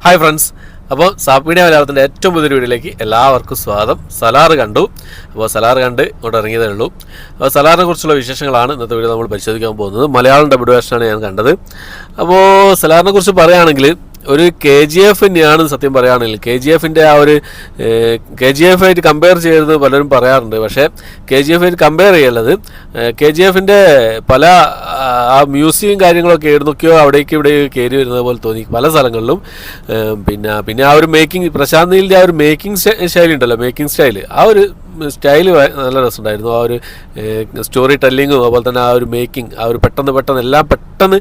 Hi friends, അപ്പോൾ സാപ്പിയുടെ മലയാളത്തിൻ്റെ ഏറ്റവും പുതിയൊരു വീഡിയോയിലേക്ക് എല്ലാവർക്കും സ്വാഗതം. സലാർ കണ്ടു. അപ്പോൾ സലാർ കണ്ട് ഇങ്ങോട്ട് ഇറങ്ങിയതേ ഉള്ളൂ. അപ്പോൾ സലാറിനെ കുറിച്ചുള്ള വിശേഷങ്ങളാണ് ഇന്നത്തെ വീഡിയോ നമ്മൾ പരിശോധിക്കാൻ പോകുന്നത്. മലയാളം ഡബ്ഡ് വേർഷനാണ് ഞാൻ കണ്ടത്. അപ്പോൾ സലാറിനെ കുറിച്ച് പറയുകയാണെങ്കിൽ ഒരു KGF തന്നെയാണ് സത്യം പറയുകയാണെങ്കിൽ. KGFൻ്റെ ആ ഒരു KGF ആയിട്ട് കമ്പയർ ചെയ്തത് പലരും പറയാറുണ്ട്. പക്ഷേ KGF ആയിട്ട് കമ്പയർ ചെയ്യുന്നത് KGFൻ്റെ പല ആ മ്യൂസിയം കാര്യങ്ങളൊക്കെ എഴുന്നൊക്കെയോ അവിടേക്ക് ഇവിടെ കയറി വരുന്നത് പോലെ തോന്നി പല സ്ഥലങ്ങളിലും. പിന്നെ ആ ഒരു മേക്കിംഗ്, പ്രശാന്ത് നീലിൻ്റെ ആ ഒരു മേക്കിംഗ് സ്റ്റൈൽ ഉണ്ടല്ലോ, മേക്കിംഗ് സ്റ്റൈൽ, ആ ഒരു സ്റ്റൈല് നല്ല രസമുണ്ടായിരുന്നു. ആ ഒരു സ്റ്റോറി ടെല്ലിങ്ങും അതുപോലെ തന്നെ ആ ഒരു മേക്കിംഗ്, ആ ഒരു പെട്ടെന്ന് എല്ലാം പെട്ടെന്ന്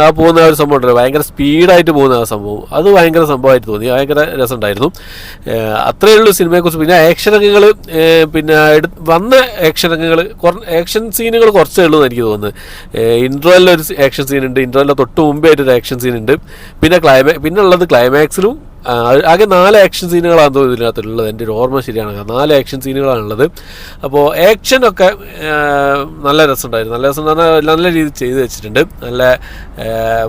ആ പോകുന്ന ആ ഒരു സംഭവം ഉണ്ടല്ലോ, ഭയങ്കര സ്പീഡായിട്ട് പോകുന്ന ആ സംഭവം, അത് ഭയങ്കര സംഭവമായിട്ട് തോന്നി, ഭയങ്കര രസമുണ്ടായിരുന്നു. അത്രയേ ഉള്ളൂ സിനിമയെക്കുറിച്ച്. പിന്നെ ആക്ഷൻ രംഗങ്ങൾ, പിന്നെ വന്ന ആക്ഷൻ രംഗങ്ങൾ, ആക്ഷൻ സീനുകൾ കുറച്ചേ ഉള്ളൂ എന്ന് എനിക്ക് തോന്നുന്നത്. ഇൻട്രോയിലൊരു ആക്ഷൻ സീൻ ഉണ്ട്, ഇൻട്രോയിലെ തൊട്ട് മുമ്പേ ആയിട്ടൊരു ആക്ഷൻ സീൻ ഉണ്ട്. പിന്നെ ഉള്ളത് ക്ലൈമാക്സിലും ആകെ 4 ആക്ഷൻ സീനുകളാണ് തോന്നുന്നു ഇതിനകത്തുള്ളത്. എൻ്റെ ഒരു ഓർമ്മ ശരിയാണ്, 4 ആക്ഷൻ സീനുകളാണുള്ളത്. അപ്പോൾ ആക്ഷനൊക്കെ നല്ല രസമുണ്ടായിരുന്നു. നല്ല രസം എന്ന് പറഞ്ഞാൽ നല്ല രീതിയിൽ ചെയ്ത് വെച്ചിട്ടുണ്ട്. നല്ല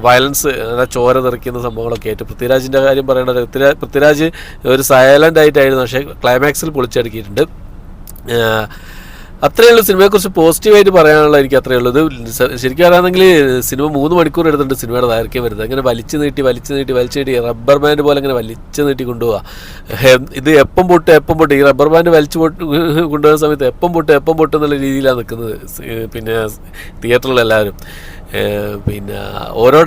വയലൻസ്, നല്ല ചോര തെറിക്കുന്ന സംഭവങ്ങളൊക്കെ ആയിട്ട്. പൃഥ്വിരാജിൻ്റെ കാര്യം പറയേണ്ടത്, പൃഥ്വിരാജ് ഒരു സൈലൻ്റ് ആയിട്ടായിരുന്നു, പക്ഷേ ക്ലൈമാക്സിൽ പൊളിച്ചടുക്കിയിട്ടുണ്ട്. അത്രയേ ഉള്ളൂ സിനിമയെക്കുറിച്ച് പോസിറ്റീവായിട്ട് പറയാനുള്ള. എനിക്ക് അത്രയേ ഉള്ളൂ. ഇത് ശരിക്കും പറയുകയാണെങ്കിൽ സിനിമ 3 മണിക്കൂർ എടുത്തിട്ടുണ്ട് സിനിമയുടെ ദൈർഘ്യം വരുന്നത്. അങ്ങനെ വലിച്ചു നീട്ടി റബ്ബർ ബാൻഡ് പോലെ അങ്ങനെ വലിച്ചു നീട്ടി കൊണ്ടുപോവുക. ഇത് എപ്പം പൊട്ട് ഈ റബ്ബർ ബാൻഡ് വലിച്ചു കൊണ്ടുപോകുന്ന സമയത്ത് എപ്പം പൊട്ട് എന്നുള്ള രീതിയിലാണ് നിൽക്കുന്നത് പിന്നെ തിയേറ്ററിലെല്ലാവരും. പിന്നെ ഓരോ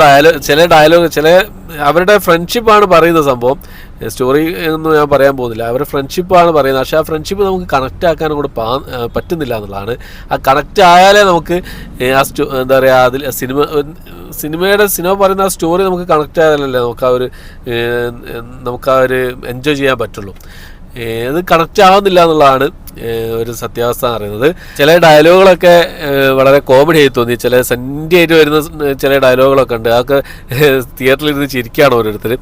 ചില അവരുടെ ഫ്രണ്ട്ഷിപ്പാണ് പറയുന്ന സംഭവം. സ്റ്റോറി ഒന്നും ഞാൻ പറയാൻ പോകുന്നില്ല. അവരുടെ ഫ്രണ്ട്ഷിപ്പാണ് പറയുന്നത്. പക്ഷേ ആ ഫ്രണ്ട്ഷിപ്പ് നമുക്ക് കണക്റ്റ് ആക്കാനും കൂടെ പറ്റുന്നില്ല എന്നുള്ളതാണ്. ആ കണക്റ്റ് ആയാലേ നമുക്ക് ആ എന്താ പറയുക, അതിൽ സിനിമ പറയുന്ന ആ സ്റ്റോറി നമുക്ക് കണക്റ്റ് ആയാലല്ലേ നമുക്ക് ആ ഒരു എൻജോയ് ചെയ്യാൻ പറ്റുള്ളൂ. അത് കണക്റ്റ് ആവുന്നില്ല എന്നുള്ളതാണ് ഒരു സത്യാവസ്ഥ എന്ന് പറയുന്നത്. ചില ഡയലോഗുകളൊക്കെ വളരെ കോമഡി ആയി തോന്നി. ചില സെൻറ്റിയായിട്ട് വരുന്ന ചില ഡയലോഗുകളൊക്കെ ഉണ്ട്. അതൊക്കെ തിയേറ്ററിലിരുന്ന് ചിരിക്കുകയാണ് ഓരോരുത്തർ.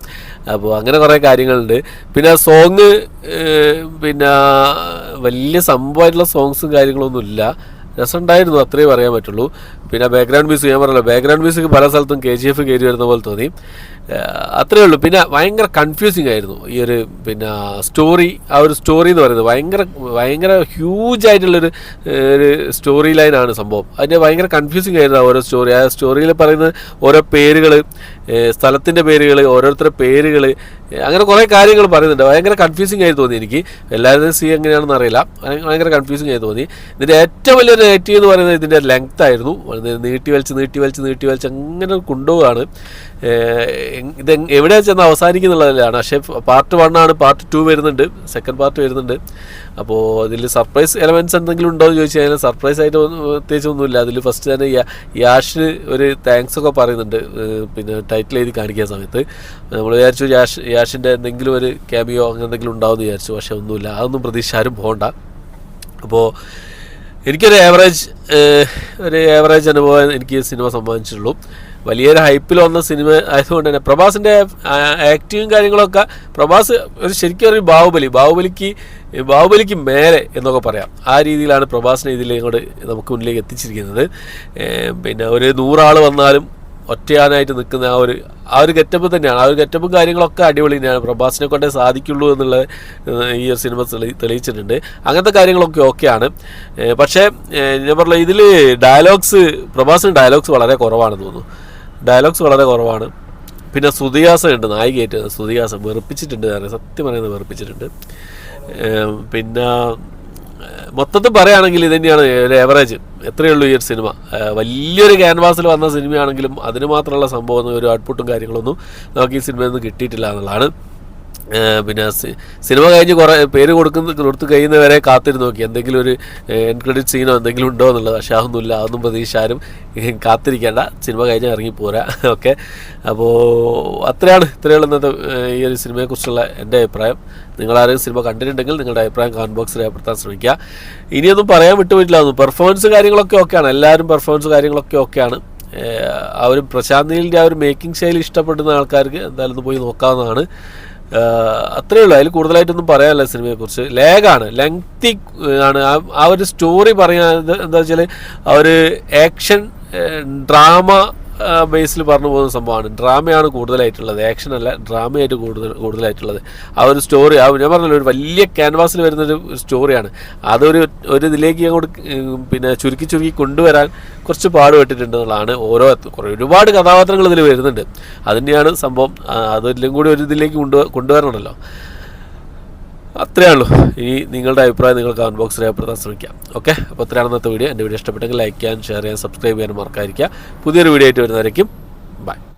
അപ്പോൾ അങ്ങനെ കുറേ കാര്യങ്ങളുണ്ട്. പിന്നെ സോങ്, പിന്നെ വലിയ സംഭവമായിട്ടുള്ള സോങ്സും കാര്യങ്ങളൊന്നും ഇല്ല. രസമുണ്ടായിരുന്നു, അത്രയും പറയാൻ പറ്റുള്ളൂ. പിന്നെ ബാക്ക്ഗ്രൗണ്ട് മ്യൂസിക്, ഞാൻ പറഞ്ഞല്ലോ, ബാക്ക്ഗ്രൗണ്ട് മ്യൂസിക് പല സ്ഥലത്തും KGF കയറി വരുന്ന പോലെ തോന്നി. അത്രയേ ഉള്ളൂ. പിന്നെ ഭയങ്കര കൺഫ്യൂസിങ് ആയിരുന്നു ഈ ഒരു പിന്നെ സ്റ്റോറി. ആ ഒരു സ്റ്റോറി എന്ന് പറയുന്നത് ഭയങ്കര ഹ്യൂജ് ആയിട്ടുള്ളൊരു സ്റ്റോറി ലൈനാണ് സംഭവം. അതിൻ്റെ ഭയങ്കര കൺഫ്യൂസിങ് ആയിരുന്നു ഓരോ സ്റ്റോറി. ആ സ്റ്റോറിയിൽ പറയുന്ന ഓരോ പേരുകൾ, സ്ഥലത്തിൻ്റെ പേരുകൾ, ഓരോരുത്തരുടെ പേരുകൾ, അങ്ങനെ കുറേ കാര്യങ്ങൾ പറയുന്നുണ്ട്. ഭയങ്കര കൺഫ്യൂസിങ് ആയി തോന്നി എനിക്ക്. എല്ലാവരും എങ്ങനെയാണെന്ന് അറിയില്ല, ഭയങ്കര കൺഫ്യൂസിങ് ആയി തോന്നി. ഇതിൻ്റെ ഏറ്റവും വലിയൊരു നെഗറ്റീവ് എന്ന് പറയുന്നത് ഇതിൻ്റെ ലെങ്ത് ആയിരുന്നു. നീട്ടി വലിച്ച് അങ്ങനെ കൊണ്ടുപോവുകയാണ്. ഇത് എവിടെ ചെന്ന് അവസാനിക്കുന്നുള്ളതല്ലാണ്. പക്ഷേ പാർട്ട് 1 ആണ്, പാർട്ട് 2 വരുന്നുണ്ട്, സെക്കൻഡ് പാർട്ട് വരുന്നുണ്ട്. അപ്പോൾ ഇതിൽ സർപ്രൈസ് എലമെൻറ്റ്സ് എന്തെങ്കിലും ഉണ്ടോ എന്ന് ചോദിച്ചു കഴിഞ്ഞാൽ സർപ്രൈസ് ആയിട്ട് പ്രത്യേകിച്ചൊന്നുമില്ല. അതിൽ ഫസ്റ്റ് തന്നെ യാഷിന് ഒരു താങ്ക്സ് ഒക്കെ പറയുന്നുണ്ട് പിന്നെ ടൈറ്റിൽ എഴുതി കാണിക്കുന്ന സമയത്ത്. നമ്മൾ വിചാരിച്ചു യാഷിൻ്റെ എന്തെങ്കിലും ഒരു ക്യാമിയോ അങ്ങനെ എന്തെങ്കിലും ഉണ്ടാവുമെന്ന് വിചാരിച്ചു. പക്ഷേ ഒന്നുമില്ല. അതൊന്നും പ്രതീക്ഷ ആരും പോകണ്ട. അപ്പോൾ എനിക്കൊരു ഏവറേജ് അനുഭവം എനിക്ക് സിനിമ സമ്മാനിച്ചിട്ടുള്ളൂ. വലിയൊരു ഹൈപ്പിൽ വന്ന സിനിമ ആയതുകൊണ്ട് തന്നെ പ്രഭാസിൻ്റെ ആക്ടിങ്ങും കാര്യങ്ങളൊക്കെ, പ്രഭാസ് ശരിക്കും ഒരു ബാഹുബലിക്ക് മേലെ എന്നൊക്കെ പറയാം. ആ രീതിയിലാണ് പ്രഭാസിനെ ഇതിലേക്ക് നമുക്ക് മുന്നിലേക്ക് എത്തിച്ചിരിക്കുന്നത്. പിന്നെ ഒരു 100 ആൾ വന്നാലും ഒറ്റയാനായിട്ട് നിൽക്കുന്ന ആ ഒരു ഗെറ്റപ്പ് തന്നെയാണ്. ആ ഒരു ഗെറ്റപ്പും കാര്യങ്ങളൊക്കെ അടിപൊളി തന്നെയാണ്. പ്രഭാസിനെ കൊണ്ടേ സാധിക്കുള്ളൂ എന്നുള്ള ഈ ഒരു സിനിമ തെളിയിച്ചിട്ടുണ്ട്. അങ്ങനത്തെ കാര്യങ്ങളൊക്കെ ഓക്കെയാണ്. പക്ഷേ ഞാൻ പറഞ്ഞ ഇതിൽ പ്രഭാസിന് ഡയലോഗ്സ് വളരെ കുറവാണെന്ന് തോന്നുന്നു. വളരെ കുറവാണ്. പിന്നെ ശ്രുതിഹാസൻ ഉണ്ട്, നായികയായിട്ട് ശ്രുതിഹാസൻ വെറുപ്പിച്ചിട്ടുണ്ട്. സത്യം പറയുന്നത് വെറുപ്പിച്ചിട്ടുണ്ട്. പിന്നെ മൊത്തത്തിൽ പറയുകയാണെങ്കിൽ ഇത് തന്നെയാണ് ഒരു ഏവറേജ്. എത്രയേ ഉള്ളൂ ഈ ഒരു സിനിമ. വലിയൊരു ക്യാൻവാസിൽ വന്ന സിനിമയാണെങ്കിലും അതിന് മാത്രമുള്ള സംഭവം, ഒരു ഔട്ട്പുട്ടും കാര്യങ്ങളൊന്നും നമുക്ക് ഈ സിനിമയിൽ നിന്ന് കിട്ടിയിട്ടില്ല എന്നുള്ളതാണ്. പിന്നെ സിനിമ കഴിഞ്ഞ് കുറേ പേര് കൊടുത്ത് കഴിയുന്നവരെ കാത്തിരുന്ന് നോക്കി എന്തെങ്കിലും ഒരു എൻഡ് ക്രെഡിറ്റ് സീനോ എന്തെങ്കിലും ഉണ്ടോ എന്നുള്ളത്. പക്ഷേ അതൊന്നുമില്ല. അതൊന്നും പ്രതീക്ഷ ആരും കാത്തിരിക്കേണ്ട. സിനിമ കഴിഞ്ഞ് ഇറങ്ങിപ്പോരാ. ഓക്കെ, അപ്പോൾ ഇത്രയുള്ള ഇന്നത്തെ ഈ ഒരു സിനിമയെക്കുറിച്ചുള്ള എൻ്റെ അഭിപ്രായം. നിങ്ങളാരും സിനിമ കണ്ടിട്ടുണ്ടെങ്കിൽ നിങ്ങളുടെ അഭിപ്രായം കമൻറ്റ് ബോക്സിൽ രേഖപ്പെടുത്താൻ ശ്രമിക്കുക. ഇനിയൊന്നും പറയാൻ വിട്ടുപോയിട്ടില്ല. പെർഫോമൻസ് കാര്യങ്ങളൊക്കെ ഓക്കെയാണ്. എല്ലാവരും പെർഫോമൻസ് കാര്യങ്ങളൊക്കെ ഓക്കെയാണ്. ആ ഒരു പ്രശാന്ത് നീലിൻ്റെ ആ ഒരു മേക്കിംഗ് ശൈലി ഇഷ്ടപ്പെടുന്ന ആൾക്കാർക്ക് എന്തായാലും ഒന്ന് പോയി നോക്കാവുന്നതാണ്. അത്രയേ ഉള്ളൂ. അതിൽ കൂടുതലായിട്ടൊന്നും പറയാനില്ല സിനിമയെക്കുറിച്ച്. ലെങ്തി ആണ്. ആ ഒരു സ്റ്റോറി പറയാൻ എന്താ വെച്ചാൽ ആ ഒരു ആക്ഷൻ ഡ്രാമ ബേസിൽ പറഞ്ഞു പോകുന്ന സംഭവമാണ്. ഡ്രാമയാണ് കൂടുതലായിട്ടുള്ളത്, ആക്ഷനല്ല, ഡ്രാമയായിട്ട് കൂടുതലായിട്ടുള്ളത്. ആ ഒരു സ്റ്റോറി, ഞാൻ പറഞ്ഞല്ലോ, ഒരു വലിയ ക്യാൻവാസിൽ വരുന്നൊരു സ്റ്റോറിയാണ്. അതൊരു ഇതിലേക്ക് അങ്ങോട്ട് പിന്നെ ചുരുക്കി കൊണ്ടുവരാൻ കുറച്ച് പാടുപെട്ടിട്ടുണ്ടെന്നുള്ളതാണ്. ഒരുപാട് കഥാപാത്രങ്ങൾ ഇതിൽ വരുന്നുണ്ട്. അതിൻ്റെയാണ് സംഭവം. അതെല്ലാം കൂടി ഒരു ഇതിലേക്ക് കൊണ്ടുവരണമല്ലോ. അത്രയേ ഉള്ളൂ. ഇനി നിങ്ങളുടെ അഭിപ്രായം നിങ്ങൾ കമൻറ്റ് ബോക്സിൽ രേഖപ്പെടുത്താൻ ശ്രമിക്കാം. ഓക്കെ, അപ്പോൾ ഇത്രയാണ് ഇന്നത്തെ വീഡിയോ. എൻ്റെ വീഡിയോ ഇഷ്ടപ്പെട്ടെങ്കിൽ ലൈക്ക് ചെയ്യാൻ, ഷെയർ ചെയ്യാൻ, സബ്സ്ക്രൈബ് ചെയ്യാൻ മറക്കാതിരിക്കുക. പുതിയൊരു വീഡിയോ ആയിട്ട് വരുന്നതായിരിക്കും. ബൈ.